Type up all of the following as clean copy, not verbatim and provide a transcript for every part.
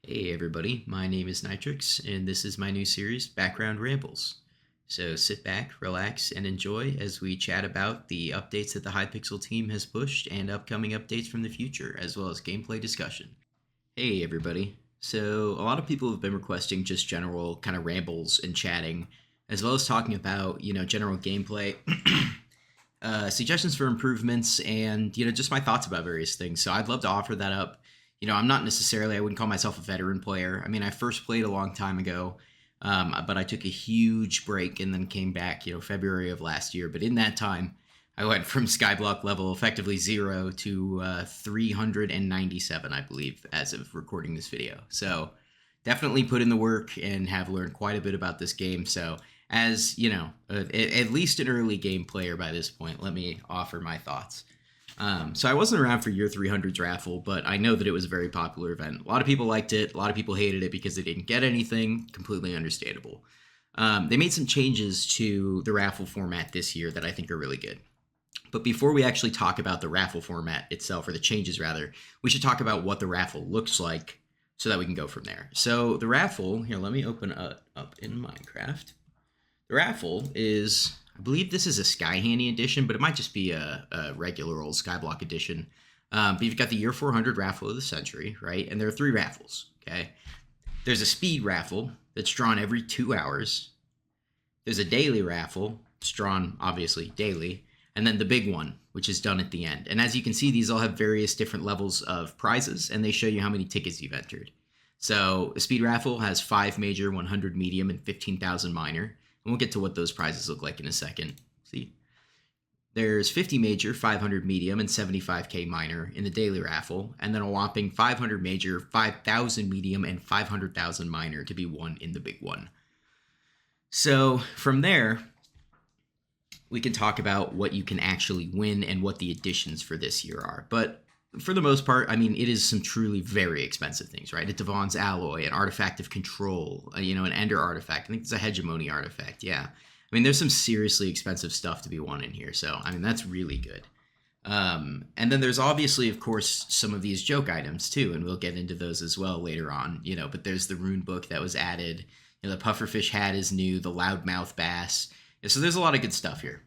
Hey everybody, my name is Nitrix, and this is my new series, Background Rambles. So sit back, relax, and enjoy as we chat about the updates that the Hypixel team has pushed and upcoming updates from the future, as well as gameplay discussion. Hey everybody. So a lot of people have been requesting just general kind of rambles and chatting, as well as talking about, general gameplay, suggestions for improvements, and, just my thoughts about various things. So I'd love to offer that up. I'm not necessarily, I wouldn't call myself a veteran player. I mean, I first played a long time ago, but I took a huge break and then came back, February of last year. But in that time, I went from SkyBlock level effectively 0 to 397, I believe, as of recording this video. So definitely put in the work and have learned quite a bit about this game. So as, at least an early game player by this point, let me offer my thoughts. So I wasn't around for year 300's raffle, but I know that it was a very popular event. A lot of people liked it. A lot of people hated it because they didn't get anything. Completely understandable. They made some changes to the raffle format this year that I think are really good. But before we actually talk about the raffle format itself, or the changes rather, we should talk about what the raffle looks like so that we can go from there. So the raffle, here, let me open up in Minecraft. The raffle is, I believe this is a Sky Handy edition, but it might just be a regular old Skyblock edition. But you've got the year 400 raffle of the century, right? And there are 3 raffles, okay? There's a speed raffle that's drawn every 2 hours. There's a daily raffle, it's drawn obviously daily. And then the big one, which is done at the end. And as you can see, these all have various different levels of prizes, and they show you how many tickets you've entered. So a speed raffle has 5 major, 100 medium, and 15,000 minor. And we'll get to what those prizes look like in a second. See? There's 50 major, 500 medium, and 75k minor in the daily raffle, and then a whopping 500 major, 5,000 medium, and 500,000 minor to be won in the big one. So from there, we can talk about what you can actually win and what the additions for this year are. But for the most part, I mean, it is some truly very expensive things, right? A Devon's Alloy, an Artifact of Control, an Ender Artifact. I think it's a Hegemony Artifact, yeah. I mean, there's some seriously expensive stuff to be won in here, so, I mean, that's really good. And then there's obviously, of course, some of these joke items, too, and we'll get into those as well later on, but there's the rune book that was added, the pufferfish hat is new, the loudmouth bass. So there's a lot of good stuff here.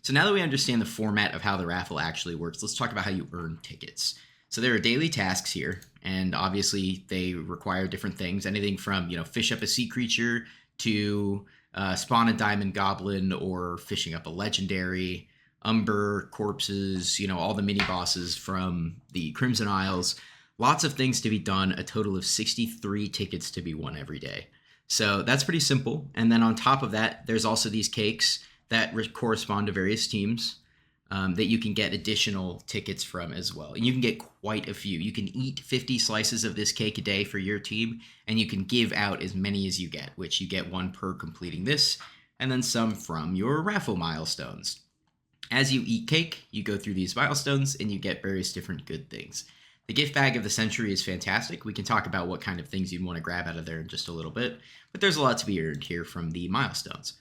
So now that we understand the format of how the raffle actually works, let's talk about how you earn tickets. So there are daily tasks here, and obviously they require different things. Anything from, fish up a sea creature to spawn a diamond goblin or fishing up a legendary, umber corpses, all the mini bosses from the Crimson Isles. Lots of things to be done, a total of 63 tickets to be won every day. So that's pretty simple. And then on top of that, there's also these cakes that correspond to various teams that you can get additional tickets from as well. And you can get quite a few. You can eat 50 slices of this cake a day for your team, and you can give out as many as you get, which you get 1 per completing this, and then some from your raffle milestones. As you eat cake, you go through these milestones, and you get various different good things. The gift bag of the century is fantastic. We can talk about what kind of things you'd want to grab out of there in just a little bit, but there's a lot to be earned here from the milestones.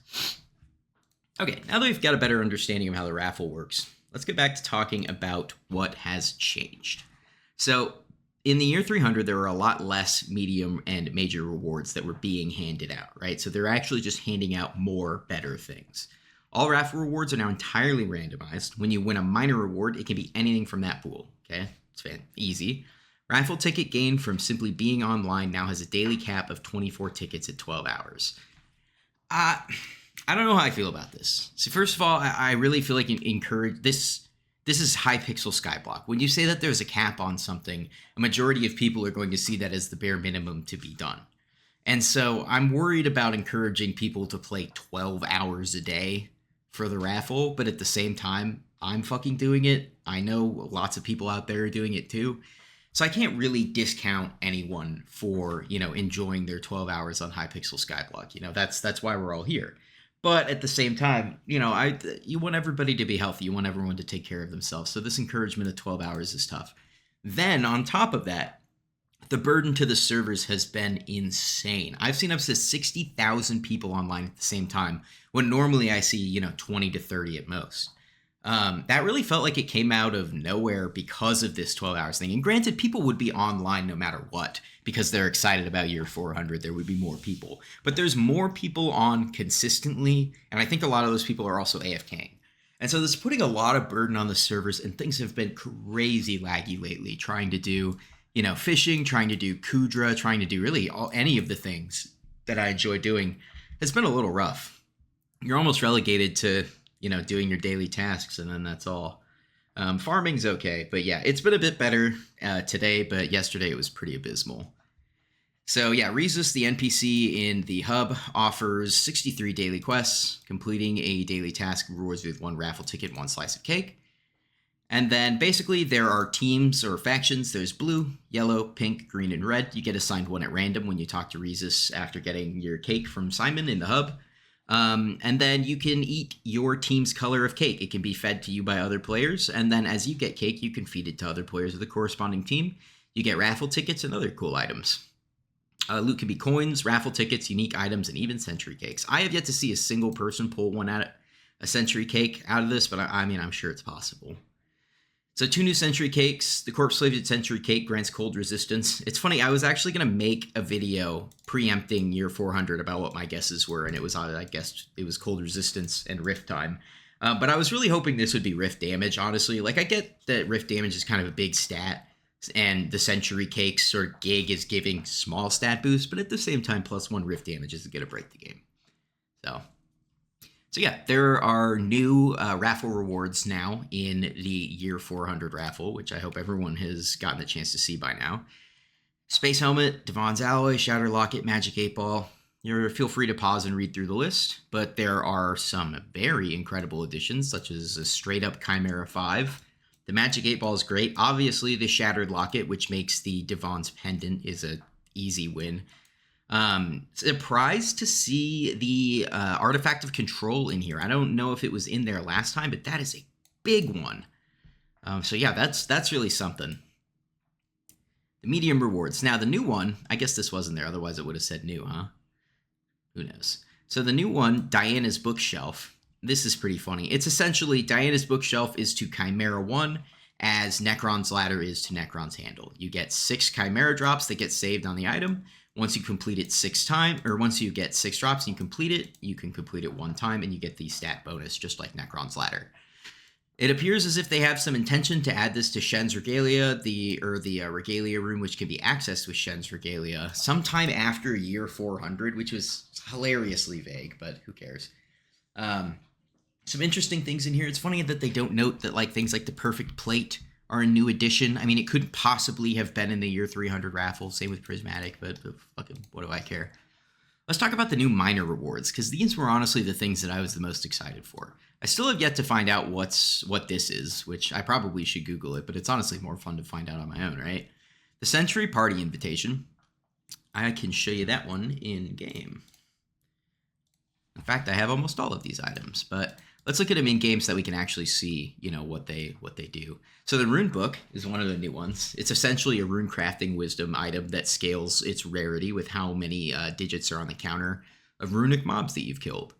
Okay, now that we've got a better understanding of how the raffle works, let's get back to talking about what has changed. So, in the year 300, there were a lot less medium and major rewards that were being handed out, right? So they're actually just handing out more better things. All raffle rewards are now entirely randomized. When you win a minor reward, it can be anything from that pool, okay? It's easy. Raffle ticket gain from simply being online now has a daily cap of 24 tickets at 12 hours. I don't know how I feel about this. So first of all, I really feel like encourage this. This is Hypixel Skyblock. When you say that there's a cap on something, a majority of people are going to see that as the bare minimum to be done. And so I'm worried about encouraging people to play 12 hours a day for the raffle, but at the same time, I'm fucking doing it. I know lots of people out there are doing it too. So I can't really discount anyone for, enjoying their 12 hours on Hypixel Skyblock. That's why we're all here. But at the same time, you want everybody to be healthy. You want everyone to take care of themselves. So this encouragement of 12 hours is tough. Then on top of that, the burden to the servers has been insane. I've seen up to 60,000 people online at the same time, when normally I see, 20 to 30 at most. That really felt like it came out of nowhere because of this 12 hours thing. And granted, people would be online no matter what because they're excited about year 400. There would be more people. But there's more people on consistently, and I think a lot of those people are also AFKing. And so this is putting a lot of burden on the servers, and things have been crazy laggy lately, trying to do, fishing, trying to do Kudra, trying to do really any of the things that I enjoy doing has been a little rough. You're almost relegated to doing your daily tasks, and then that's all. Farming's okay, but yeah, it's been a bit better today, but yesterday it was pretty abysmal. So yeah, Rhesus, the NPC in the hub, offers 63 daily quests. Completing a daily task rewards with 1 raffle ticket, 1 slice of cake. And then basically there are teams or factions. There's blue, yellow, pink, green, and red. You get assigned one at random when you talk to Rhesus after getting your cake from Simon in the hub. And then you can eat your team's color of cake. It can be fed to you by other players. And then as you get cake, you can feed it to other players of the corresponding team. You get raffle tickets and other cool items. Loot can be coins, raffle tickets, unique items, and even century cakes. I have yet to see a single person pull a century cake out of this, but I'm sure it's possible. So 2 new century cakes. The corpse slated century cake grants cold resistance. It's funny, I was actually going to make a video preempting year 400 about what my guesses were, and I guess it was cold resistance and rift time. But I was really hoping this would be rift damage, honestly. Like, I get that rift damage is kind of a big stat, and the century cakes sort of gig is giving small stat boosts, but at the same time, +1 rift damage is going to break the game. So yeah, there are new raffle rewards now in the year 400 raffle, which I hope everyone has gotten a chance to see by now. Space Helmet, Devon's Alloy, Shatter Locket, Magic 8 Ball. Feel free to pause and read through the list, but there are some very incredible additions, such as a straight up Chimera 5. The Magic 8 Ball is great. Obviously, the Shattered Locket, which makes the Devon's Pendant, is an easy win. Surprised to see the Artifact of Control in here. I don't know if it was in there last time, but that is a big one. So yeah, that's really something. The medium rewards. Now the new one, I guess this wasn't there, otherwise it would have said new, huh? Who knows? So the new one, Diana's Bookshelf. This is pretty funny. It's essentially Diana's Bookshelf is to Chimera 1 as Necron's Ladder is to Necron's Handle. You get 6 Chimera drops that get saved on the item. Once you complete it 6 times, or once you get 6 drops and you complete it, you can complete it 1 time and you get the stat bonus, just like Necron's Ladder. It appears as if they have some intention to add this to Shen's Regalia, the Regalia room, which can be accessed with Shen's Regalia sometime after year 400, which was hilariously vague, but who cares? Some interesting things in here. It's funny that they don't note that things like the Perfect Plate are a new addition. I mean, it couldn't possibly have been in the year 300 raffle. Same with Prismatic, but fucking, what do I care? Let's talk about the new minor rewards, because these were honestly the things that I was the most excited for. I still have yet to find out what this is, which I probably should Google it, but it's honestly more fun to find out on my own, right? The Century Party Invitation. I can show you that one in game. In fact, I have almost all of these items, but let's look at them in game so that we can actually see, what they do. So the Rune Book is one of the new ones. It's essentially a rune crafting wisdom item that scales its rarity with how many digits are on the counter of runic mobs that you've killed.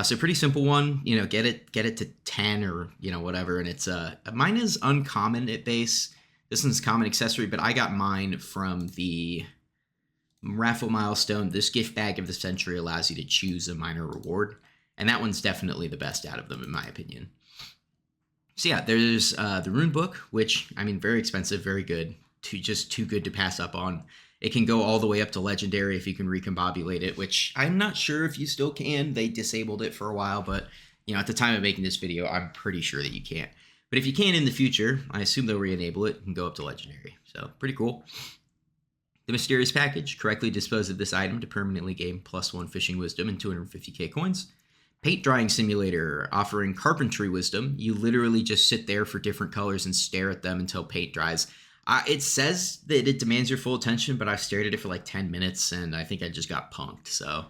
So pretty simple one. Get it to 10 or whatever, and it's mine is uncommon at base. This one's common accessory, but I got mine from the raffle milestone. This gift bag of the century allows you to choose a minor reward. And that one's definitely the best out of them, in my opinion. So yeah, there's the Rune Book, which, very expensive, very good. Too good to pass up on. It can go all the way up to Legendary if you can recombobulate it, which I'm not sure if you still can. They disabled it for a while, but, at the time of making this video, I'm pretty sure that you can't. But if you can in the future, I assume they'll re-enable it and go up to Legendary. So, pretty cool. The Mysterious Package. Correctly dispose of this item to permanently gain +1 Fishing Wisdom and 250k coins. Paint Drying Simulator, offering carpentry wisdom. You literally just sit there for different colors and stare at them until paint dries. It says that it demands your full attention, but I stared at it for 10 minutes, and I think I just got punked. So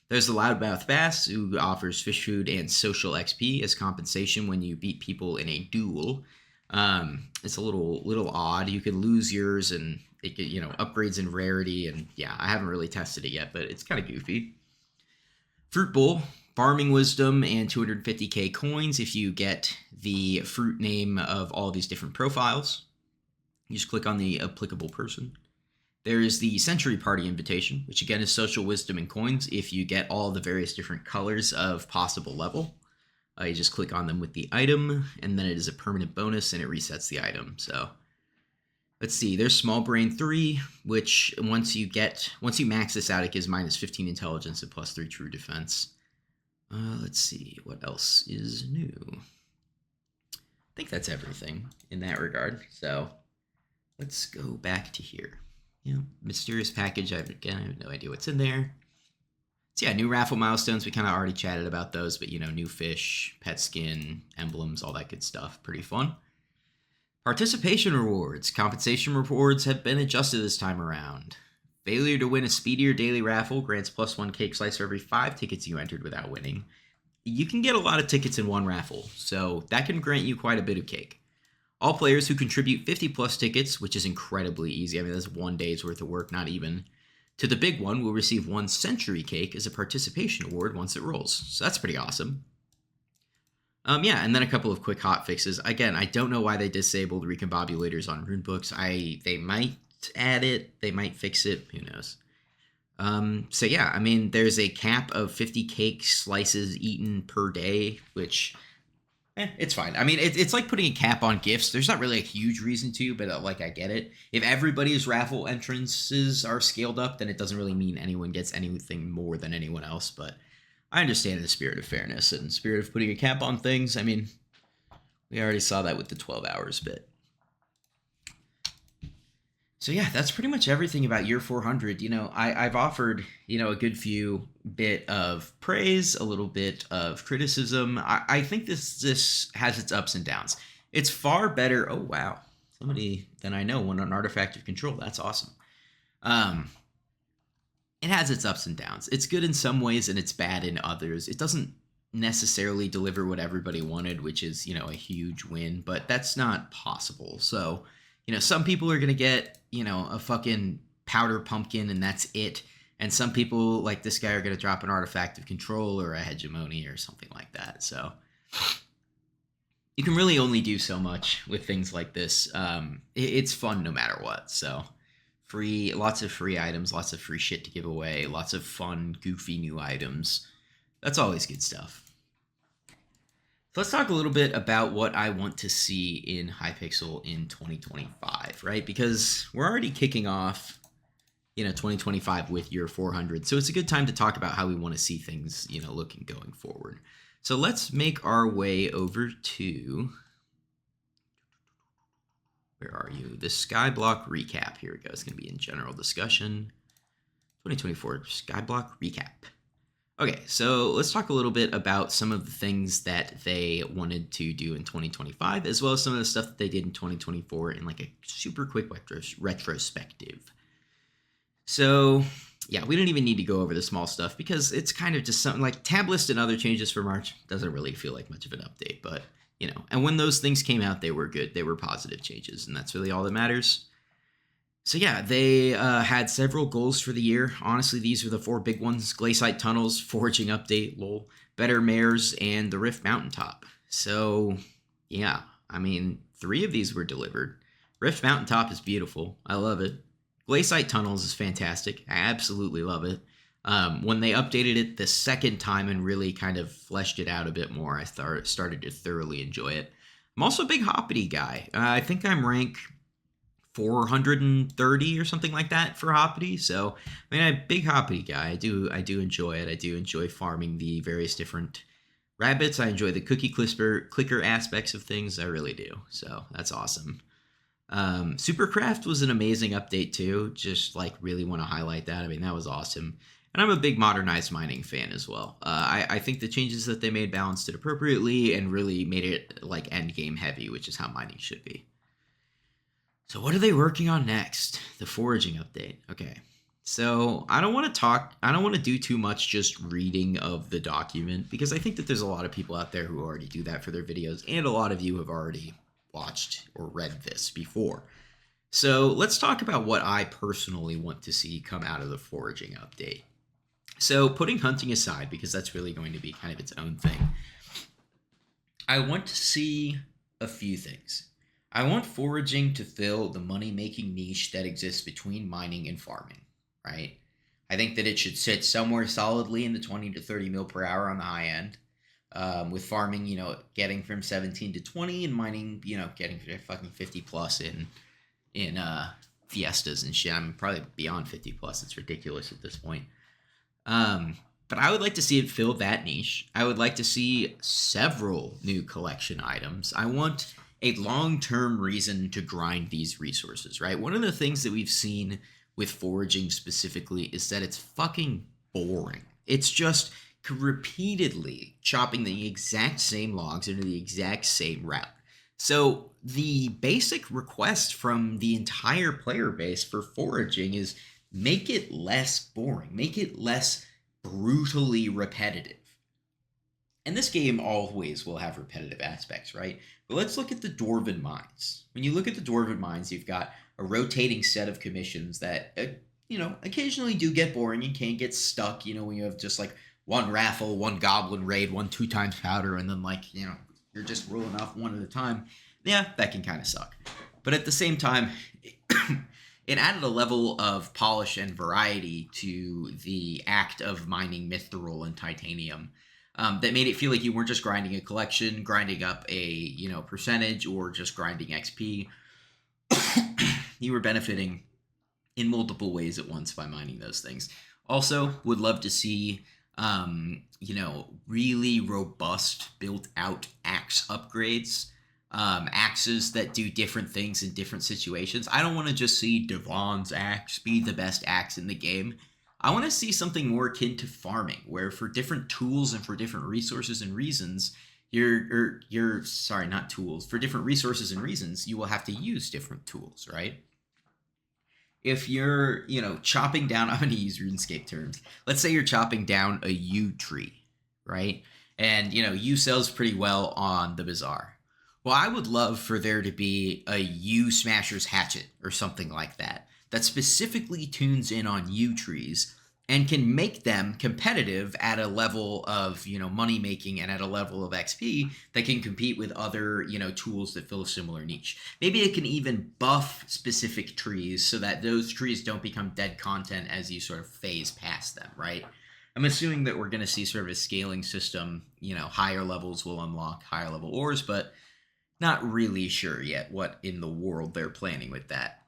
there's the Loudmouth Bass, who offers fish food and social XP as compensation when you beat people in a duel. It's a little odd. You can lose yours, and it upgrades in rarity, and yeah, I haven't really tested it yet, but it's kind of goofy. Fruit Bowl. farming wisdom and 250k coins if you get the fruit name of all these different profiles. You just click on the applicable person. There is the Century Party invitation, which again is social wisdom and coins if you get all the various different colors of possible level. You just click on them with the item, and then it is a permanent bonus, and it resets the item. So let's see, there's Small Brain 3, which once you max this out, it gives minus 15 intelligence and plus 3 true defense. Let's see, what else is new? I think that's everything in that regard. So let's go back to here. Mysterious package. I have no idea what's in there. So yeah, new raffle milestones. We kind of already chatted about those, but new fish, pet skin, emblems, all that good stuff. Pretty fun. Participation rewards. Compensation rewards have been adjusted this time around. Failure to win a speedier daily raffle grants +1 cake slice for every 5 tickets you entered without winning. You can get a lot of tickets in one raffle, so that can grant you quite a bit of cake. All players who contribute 50 plus tickets, which is incredibly easy, I mean, that's 1 day's worth of work, not even, to the big one will receive 1 century cake as a participation award once it rolls. So that's pretty awesome. Yeah, and then a couple of quick hot fixes. Again, I don't know why they disabled recombobulators on runebooks. They might add it, they might fix it, who knows. So yeah, I mean, there's a cap of 50 cake slices eaten per day, which... it's fine. I mean, it's like putting a cap on gifts. There's not really a huge reason to, but I get it. If everybody's raffle entrances are scaled up, then it doesn't really mean anyone gets anything more than anyone else. But I understand the spirit of fairness and spirit of putting a cap on things. I mean, we already saw that with the 12 hours bit. So yeah, that's pretty much everything about year 400. I've offered, a good few bit of praise, a little bit of criticism. I think this has its ups and downs. It's far better. Oh, wow. Somebody that I know won an artifact of control. That's awesome. It has its ups and downs. It's good in some ways and it's bad in others. It doesn't necessarily deliver what everybody wanted, which is, a huge win, but that's not possible. So, some people are going to get, a fucking powder pumpkin and that's it. And some people, like this guy, are going to drop an artifact of control or a hegemony or something like that. So you can really only do so much with things like this. It's fun no matter what. So lots of free items, lots of free shit to give away, lots of fun, goofy new items. That's always good stuff. So let's talk a little bit about what I want to see in Hypixel in 2025, right? Because we're already kicking off, 2025 with year 400. So it's a good time to talk about how we want to see things, looking going forward. So let's make our way over to, where are you? The SkyBlock recap. Here we go. It's going to be in general discussion. 2024 SkyBlock recap. Okay, so let's talk a little bit about some of the things that they wanted to do in 2025, as well as some of the stuff that they did in 2024 in like a super quick retrospective. So, yeah, we don't even need to go over the small stuff because it's kind of just something like tab list and other changes for March doesn't really feel like much of an update, but, and when those things came out, they were good. They were positive changes, and that's really all that matters. So yeah, they had several goals for the year. Honestly, these are the 4 big ones: Glaciite Tunnels, Foraging Update, lol, Better Mares, and the Rift Mountaintop. So yeah, I mean, 3 of these were delivered. Rift Mountaintop is beautiful. I love it. Glaciite Tunnels is fantastic. I absolutely love it. When they updated it the second time and really kind of fleshed it out a bit more, I started to thoroughly enjoy it. I'm also a big Hoppity guy. I think I'm rank 430 or something like that for Hoppity. So, I mean, I'm a big Hoppity guy. I do enjoy it. I do enjoy farming the various different rabbits. I enjoy the cookie clicker aspects of things. I really do. So that's awesome. Supercraft was an amazing update too. Just like really want to highlight that. I mean, that was awesome. And I'm a big modernized mining fan as well. I think the changes that they made balanced it appropriately and really made it like end game heavy, which is how mining should be. So what are they working on next? The foraging update. Okay. So I don't want to do too much just reading of the document because I think that there's a lot of people out there who already do that for their videos, and a lot of you have already watched or read this before. So let's talk about what I personally want to see come out of the foraging update. So putting hunting aside, because that's really going to be kind of its own thing, I want to see a few things. I want foraging to fill the money making niche that exists between mining and farming, right? I think that it should sit somewhere solidly in the 20 to 30 mil per hour on the high end. With farming, getting from 17 to 20, and mining, getting fucking 50 plus in fiestas and shit. I'm probably beyond 50 plus. It's ridiculous at this point. But I would like to see it fill that niche. I would like to see several new collection items. I want a long-term reason to grind these resources, right? One of the things that we've seen with foraging specifically is that it's fucking boring. It's just repeatedly chopping the exact same logs into the exact same route. So the basic request from the entire player base for foraging is make it less boring, make it less brutally repetitive. And this game always will have repetitive aspects, right? But let's look at the Dwarven Mines. When you look at the Dwarven Mines, you've got a rotating set of commissions that, occasionally do get boring and can get stuck, when you have just like one raffle, one goblin raid, one 2 times powder, and then you're just rolling off one at a time. Yeah, that can kind of suck. But at the same time, it added a level of polish and variety to the act of mining mithril and titanium that made it feel like you weren't just grinding a collection, grinding up a percentage, or just grinding XP. You were benefiting in multiple ways at once by mining those things. Also, would love to see really robust built out axe upgrades. Axes that do different things in different situations. I don't want to just see Devon's axe be the best axe in the game. I want to see something more akin to farming, where for different tools and for different resources and reasons, for different resources and reasons, you will have to use different tools, right? If you're, chopping down, I'm going to use RuneScape terms. Let's say you're chopping down a yew tree, right? And, yew sells pretty well on the bazaar. Well, I would love for there to be a yew smasher's hatchet or something like that specifically tunes in on yew trees and can make them competitive at a level of, money making and at a level of XP that can compete with other, tools that fill a similar niche. Maybe it can even buff specific trees so that those trees don't become dead content as you sort of phase past them, right? I'm assuming that we're going to see sort of a scaling system, higher levels will unlock higher level ores, but not really sure yet what in the world they're planning with that.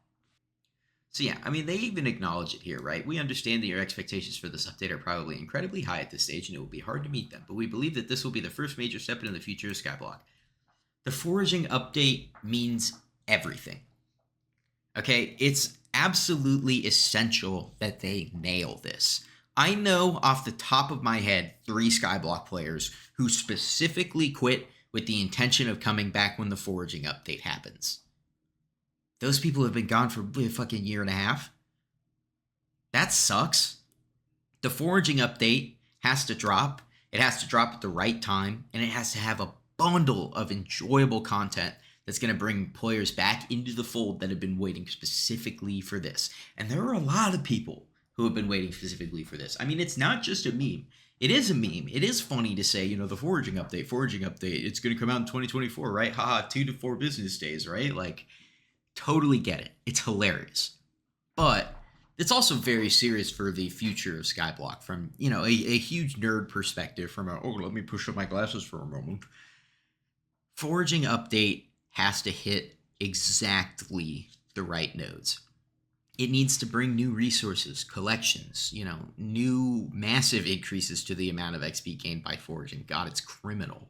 So yeah, they even acknowledge it here, right? We understand that your expectations for this update are probably incredibly high at this stage, and it will be hard to meet them, but we believe that this will be the first major step into the future of SkyBlock. The foraging update means everything. Okay, it's absolutely essential that they nail this. I know off the top of my head 3 SkyBlock players who specifically quit with the intention of coming back when the foraging update happens. Those people have been gone for a fucking year and a half. That sucks. The foraging update has to drop. It has to drop at the right time, and it has to have a bundle of enjoyable content that's going to bring players back into the fold that have been waiting specifically for this. And there are a lot of people who have been waiting specifically for this. It's not just a meme. It is a meme. It is funny to say, the foraging update, it's going to come out in 2024, right? Haha, 2 to 4 business days, right? Totally get it. It's hilarious. But it's also very serious for the future of SkyBlock from, a huge nerd perspective from let me push up my glasses for a moment. Foraging update has to hit exactly the right nodes. It needs to bring new resources, collections, new massive increases to the amount of XP gained by foraging. God, it's criminal.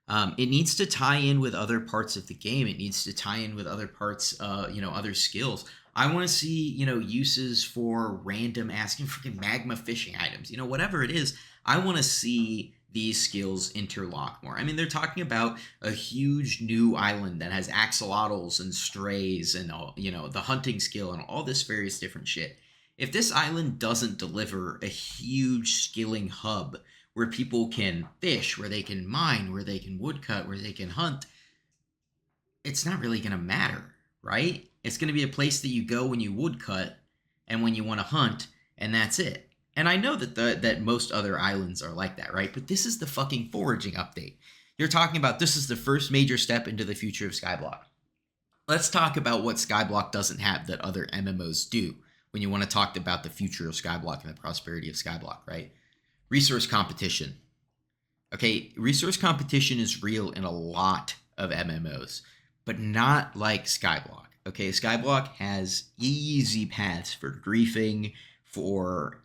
It needs to tie in with other parts of the game. It needs to tie in with other parts, other skills. I want to see, uses for random asking freaking magma fishing items, whatever it is. I want to see these skills interlock more. They're talking about a huge new island that has axolotls and strays and all, the hunting skill and all this various different shit. If this island doesn't deliver a huge skilling hub where people can fish, where they can mine, where they can woodcut, where they can hunt, it's not really going to matter, right? It's going to be a place that you go when you woodcut and when you want to hunt, and that's it. And I know that that most other islands are like that, right? But this is the fucking foraging update. You're talking about this is the first major step into the future of SkyBlock. Let's talk about what SkyBlock doesn't have that other MMOs do when you want to talk about the future of SkyBlock and the prosperity of SkyBlock, right? Resource competition. Okay, resource competition is real in a lot of MMOs, but not like SkyBlock. Okay, SkyBlock has easy paths for griefing, for,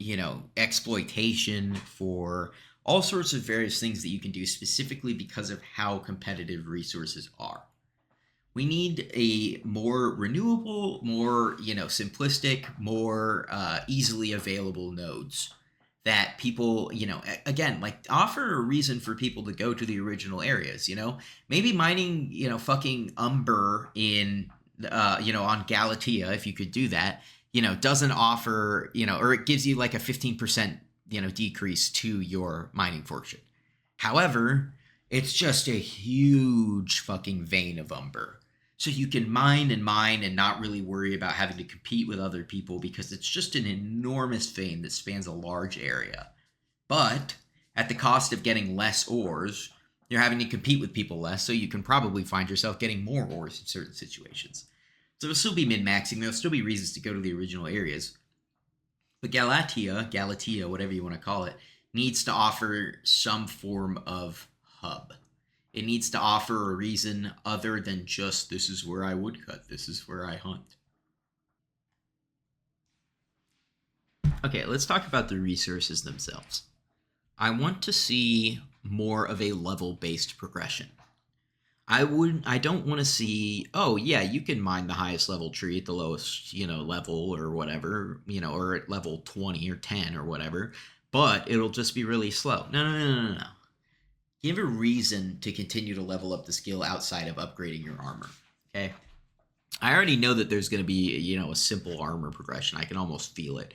exploitation, for all sorts of various things that you can do specifically because of how competitive resources are. We need a more renewable, more, simplistic, more easily available nodes that people, again, like offer a reason for people to go to the original areas, maybe mining, fucking Umber in, on Galatea, if you could do that, doesn't offer, or it gives you like a 15%, decrease to your mining fortune. However, it's just a huge fucking vein of Umber. So you can mine and not really worry about having to compete with other people because it's just an enormous vein that spans a large area. But at the cost of getting less ores, you're having to compete with people less, so you can probably find yourself getting more ores in certain situations. So there'll still be min-maxing, there'll still be reasons to go to the original areas. But Galatea, whatever you want to call it, needs to offer some form of hub. It needs to offer a reason other than just, this is where I woodcut, this is where I hunt. Okay, let's talk about the resources themselves. I want to see more of a level-based progression. I don't want to see, oh yeah, you can mine the highest level tree at the lowest, level or whatever, or at level 20 or 10 or whatever, but it'll just be really slow. No. Give a reason to continue to level up the skill outside of upgrading your armor, okay? I already know that there's going to be, a simple armor progression. I can almost feel it.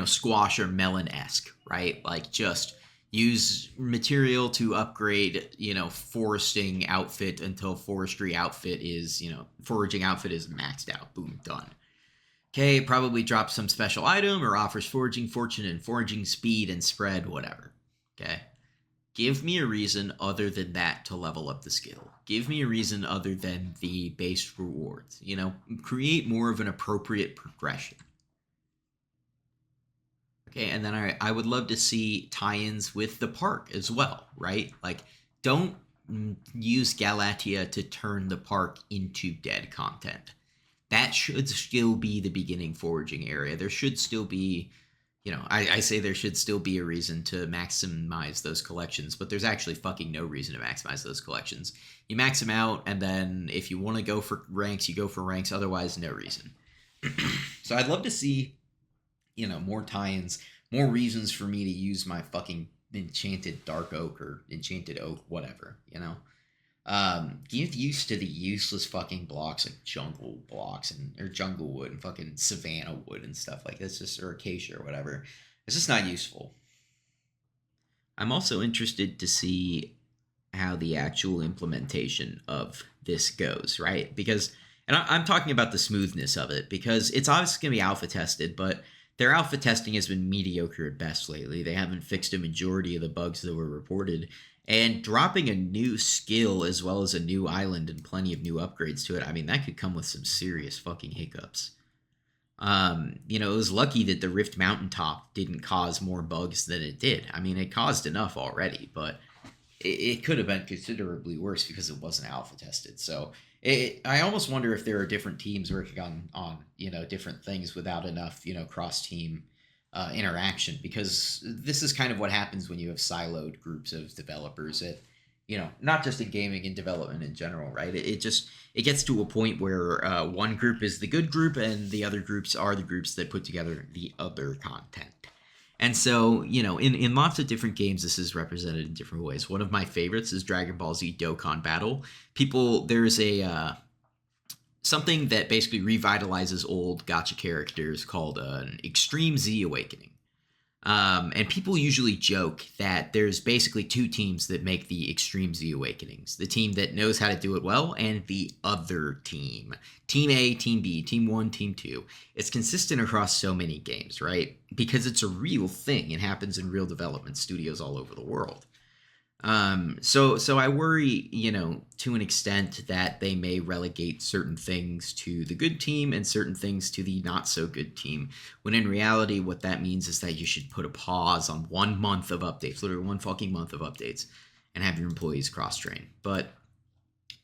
Squash or melon-esque, right? Like just use material to upgrade, foresting outfit until forestry outfit is, foraging outfit is maxed out. Boom, done. Okay, probably drop some special item or offers foraging fortune and foraging speed and spread, whatever. Okay? Give me a reason other than that to level up the skill. Give me a reason other than the base rewards. Create more of an appropriate progression. Okay, and then I would love to see tie-ins with the park as well, right? Like, don't use Galatea to turn the park into dead content. That should still be the beginning foraging area. There should still be... I say there should still be a reason to maximize those collections, but there's actually fucking no reason to maximize those collections. You max them out, and then if you want to go for ranks, you go for ranks. Otherwise, no reason. So I'd love to see, more tie-ins, more reasons for me to use my fucking enchanted dark oak or enchanted oak, whatever, Get used to the useless fucking blocks like jungle blocks or jungle wood and fucking savannah wood and stuff like this, or acacia or whatever. It's just not useful. I'm also interested to see how the actual implementation of this goes, right? Because, and I'm talking about the smoothness of it, because it's obviously going to be alpha tested, but their alpha testing has been mediocre at best lately. They haven't fixed a majority of the bugs that were reported. And dropping a new skill as well as a new island and plenty of new upgrades to it, I mean, that could come with some serious fucking hiccups. It was lucky that the Rift Mountaintop didn't cause more bugs than it did. I mean, it caused enough already, but it could have been considerably worse because it wasn't alpha tested. So I almost wonder if there are different teams working on different things without enough, cross-team interaction, because this is kind of what happens when you have siloed groups of developers at, not just in gaming and development in general, right? It gets to a point where one group is the good group and the other groups are the groups that put together the other content. And so, in lots of different games, this is represented in different ways. One of my favorites is Dragon Ball Z Dokkan Battle. There's a something that basically revitalizes old gacha characters called an Extreme Z Awakening. And people usually joke that there's basically two teams that make the Extreme Z Awakenings. The team that knows how to do it well and the other team. Team A, Team B, Team 1, Team 2. It's consistent across so many games, right? Because it's a real thing. It happens in real development studios all over the world. So I worry, to an extent that they may relegate certain things to the good team and certain things to the not so good team. When in reality, what that means is that you should put a pause on 1 month of updates, literally 1 fucking month of updates, and have your employees cross-train. But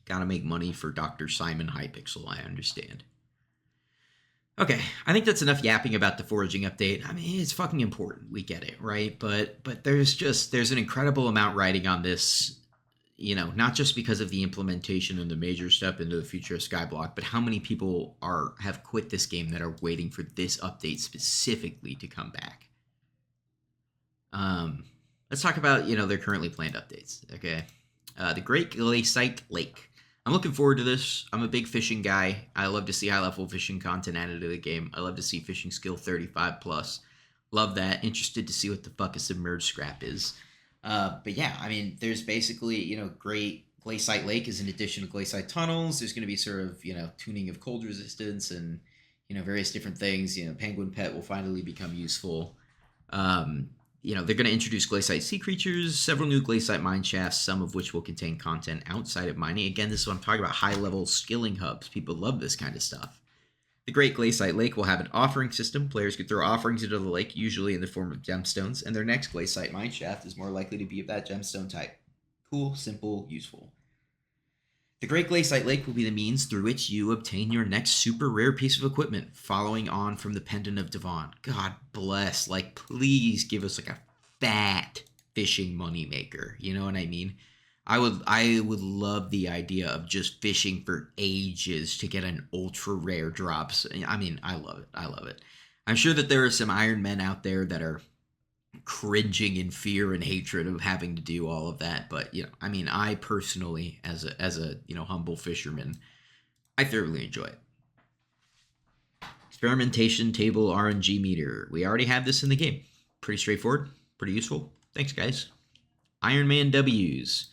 gotta make money for Dr. Simon Hypixel, I understand. Okay, I think that's enough yapping about the foraging update. I mean, it's fucking important. We get it, right? But there's an incredible amount riding on this, not just because of the implementation and the major step into the future of SkyBlock, but how many people have quit this game that are waiting for this update specifically to come back. Let's talk about, their currently planned updates, okay? The Great Glaciate Lake. I'm looking forward to this. I'm a big fishing guy. I love to see high-level fishing content added to the game. I love to see fishing skill 35 plus. Love that. Interested to see what the fuck a submerged scrap is. But yeah, I mean, there's basically, Great Glaciate Lake is an addition to Glaciate Tunnels. There's going to be sort of, tuning of cold resistance and, various different things. Penguin Pet will finally become useful. They're going to introduce glaciate sea creatures, several new glaciate mine shafts, some of which will contain content outside of mining. Again, this is what I'm talking about, high-level skilling hubs. People love this kind of stuff. The Great Glaciate Lake will have an offering system. Players could throw offerings into the lake, usually in the form of gemstones, and their next glaciate mine shaft is more likely to be of that gemstone type. Cool, simple, useful. The Great Glaciate Lake will be the means through which you obtain your next super rare piece of equipment, following on from the Pendant of Devon. God bless. Please give us a fat fishing moneymaker. You know what I mean? I would love the idea of just fishing for ages to get an ultra rare drops. I mean, I love it. I love it. I'm sure that there are some Iron Men out there that are cringing in fear and hatred of having to do all of that, but I personally, as a humble fisherman, I thoroughly enjoy it. Experimentation table RNG meter. We already have this in the game. Pretty straightforward, pretty useful. Thanks, guys. Iron Man W's.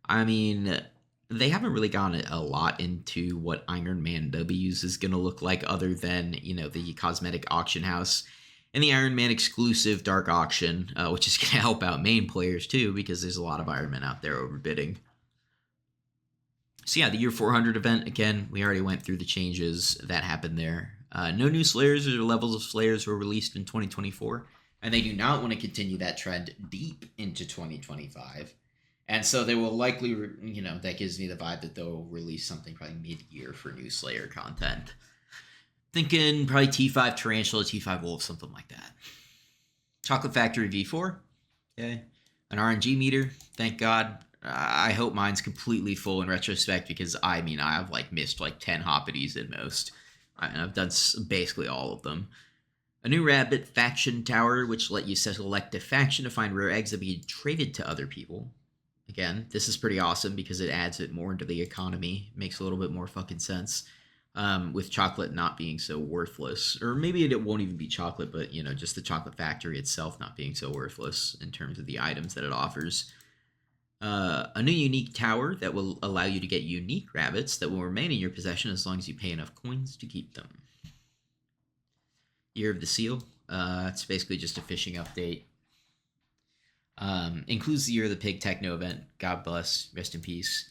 I mean, they haven't really gone a lot into what Iron Man W's is going to look like other than, the cosmetic auction house and the Iron Man exclusive Dark Auction, which is going to help out main players too, because there's a lot of Iron Men out there overbidding. So yeah, the Year 400 event, again, we already went through the changes that happened there. No new Slayers or levels of Slayers were released in 2024, and they do not want to continue that trend deep into 2025. And so they will likely, that gives me the vibe that they'll release something probably mid-year for new Slayer content. Thinking probably T5 Tarantula, T5 Wolf, something like that. Chocolate Factory V4. Okay. An RNG meter. Thank God. I hope mine's completely full in retrospect because, I've missed 10 hoppities at most. I've done basically all of them. A new Rabbit Faction Tower, which let you select a faction to find rare eggs that be traded to other people. Again, this is pretty awesome because it adds it more into the economy. Makes a little bit more fucking sense. With chocolate not being so worthless. Or maybe it won't even be chocolate, but, just the chocolate factory itself not being so worthless in terms of the items that it offers. A new unique tower that will allow you to get unique rabbits that will remain in your possession as long as you pay enough coins to keep them. Year of the Seal. It's basically just a fishing update. Includes the Year of the Pig Techno event. God bless. Rest in peace.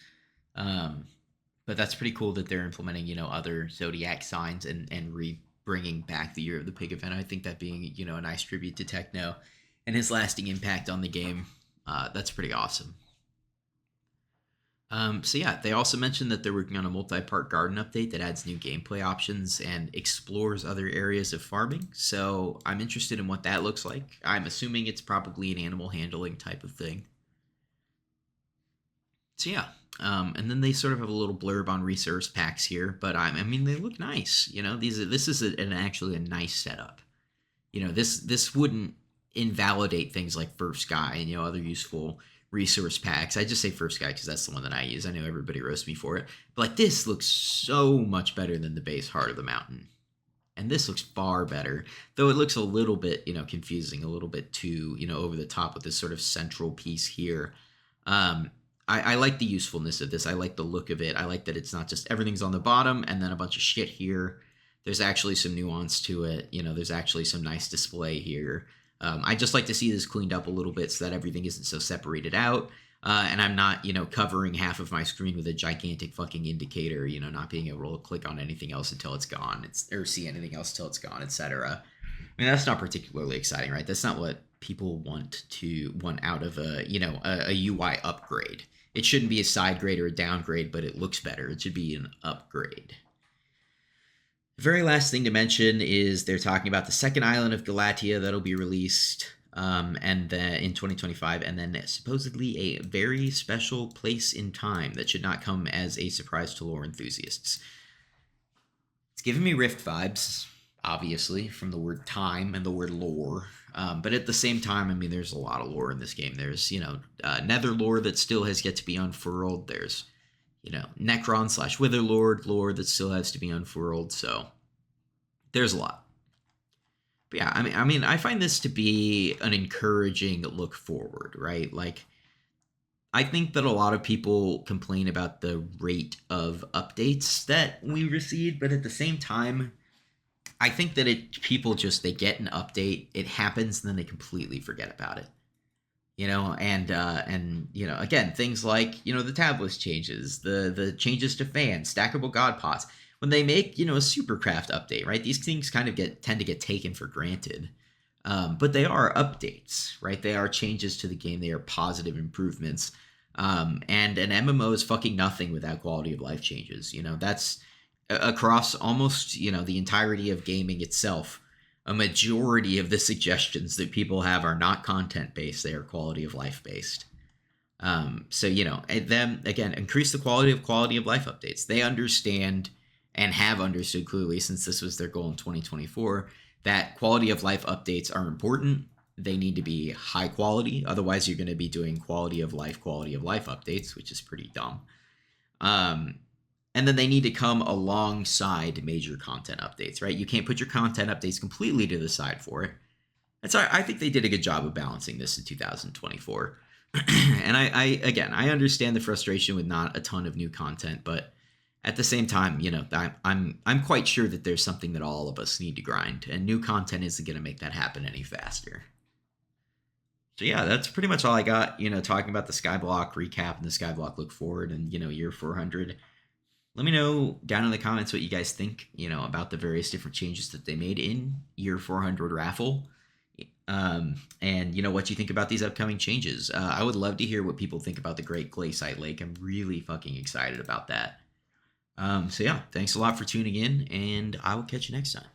But that's pretty cool that they're implementing, other zodiac signs and bringing back the Year of the Pig event. I think that being, a nice tribute to Techno and his lasting impact on the game. That's pretty awesome. So yeah, they also mentioned that they're working on a multi-part garden update that adds new gameplay options and explores other areas of farming. So I'm interested in what that looks like. I'm assuming it's probably an animal handling type of thing. So yeah, and then they sort of have a little blurb on resource packs here, but they look nice. This is actually a nice setup. This wouldn't invalidate things like First Sky and other useful resource packs. I just say First Sky because that's the one that I use. I know everybody roasts me for it, but this looks so much better than the base Heart of the Mountain. And this looks far better, though it looks a little bit, confusing, a little bit too, over the top with this sort of central piece here. I like the usefulness of this. I like the look of it. I like that it's not just everything's on the bottom and then a bunch of shit here. There's actually some nuance to it. There's actually some nice display here. I just like to see this cleaned up a little bit so that everything isn't so separated out. And I'm not, covering half of my screen with a gigantic fucking indicator, not being able to click on anything else until it's gone, or see anything else till it's gone, etc. I mean, that's not particularly exciting, right? That's not what people want out of a UI upgrade. It shouldn't be a side grade or a downgrade, but it looks better. It should be an upgrade. The very last thing to mention is they're talking about the second island of Galatia that'll be released and then in 2025, and then supposedly a very special place in time that should not come as a surprise to lore enthusiasts. It's giving me Rift vibes, obviously, from the word time and the word lore. But at the same time, I mean, there's a lot of lore in this game. There's, Nether lore that still has yet to be unfurled. There's, Necron / Witherlord lore that still has to be unfurled. So there's a lot. But yeah, I mean, I find this to be an encouraging look forward, right? Like, I think that a lot of people complain about the rate of updates that we receive, but at the same time, I think that people they get an update, it happens, and then they completely forget about it. Again, things like, the tablets changes, the changes to fans, stackable god pots. When they make, a Supercraft update, right? These things kind of tend to get taken for granted. But they are updates, right? They are changes to the game. They are positive improvements. And an MMO is fucking nothing without quality of life changes. That's across almost, the entirety of gaming itself. A majority of the suggestions that people have are not content-based. They are quality of life-based. Them, again, increase the quality of life updates. They understand and have understood clearly, since this was their goal in 2024, that quality of life updates are important. They need to be high quality. Otherwise, you're going to be doing quality of life updates, which is pretty dumb. And then they need to come alongside major content updates, right? You can't put your content updates completely to the side for it. And so I think they did a good job of balancing this in 2024. And I understand the frustration with not a ton of new content, but at the same time, I'm quite sure that there's something that all of us need to grind, and new content isn't going to make that happen any faster. So yeah, that's pretty much all I got, talking about the SkyBlock recap and the SkyBlock look forward and, year 400. Let me know down in the comments what you guys think, about the various different changes that they made in year 400 raffle. And, what you think about these upcoming changes. I would love to hear what people think about the Great Glaciate Lake. I'm really fucking excited about that. So yeah, thanks a lot for tuning in, and I will catch you next time.